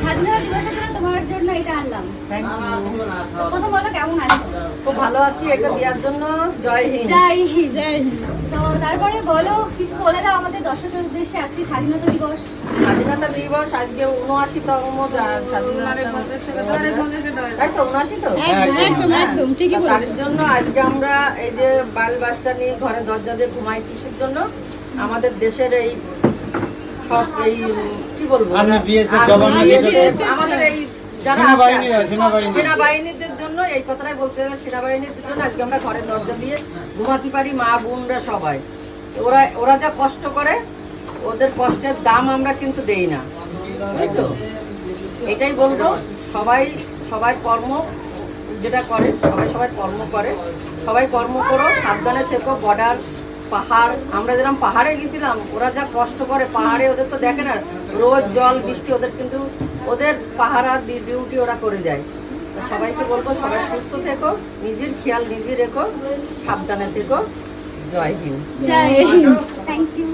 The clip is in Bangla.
স্বাধীনতা দিবসের জন্য তোমার জন্য এটা আনলাম। Thank you. তো প্রথম বলো কেমন আছো? খুব ভালো আছি, এটা দেওয়ার জন্য জয় হিন্দ। জয় হিন্দ। জয় হিন্দ। তো তারপরে বলো, কিছু বলে দাও আমাদের দর্শকের উদ্দেশ্যে। আজকে স্বাধীনতা দিবস। স্বাধীনতা দিবস আজকে 79তম তাই তো 79 তো একদম একদম ঠিকই তার বলেছো। জন্য আজকে আমরা এই যে বাল বাচ্চা নিয়ে ঘরে দরজা দিয়ে ঘুমাই কিসের জন্য? আমাদের দেশের এই সব এই কি বলবো আমাদের এই যারা সেনাবাহিনীদের জন্য এই কথাটাই বলতে গেলে সেনাবাহিনীদের জন্য আজকে আমরা ঘরে দরজা দিয়ে ঘুমাতে পারি, মা বোনরা সবাই। ওরা যা কষ্ট করে ওদের কষ্টের দাম আমরা কিন্তু দেই না, বুঝছো? এটাই বলবো, সবাই কর্ম যেটা করে সবাই কর্ম করে, সবাই কর্ম করো, সাবধানে থেকো। বর্ডার পাহাড়, আমরা যেরকম পাহাড়ে গেছিলাম, ওরা যা কষ্ট করে পাহাড়ে, ওদের তো দেখে না রোদ জল বৃষ্টি, ওদের কিন্তু ওদের পাহারা ডিউটি ওরা করে যায়। তো সবাইকে বলবো সবাই সুস্থ থেকো, নিজের খেয়াল নিজে রেখো, সাবধানে থেকো। জয় হিন্দ। জয় হিন্দ। Thank you.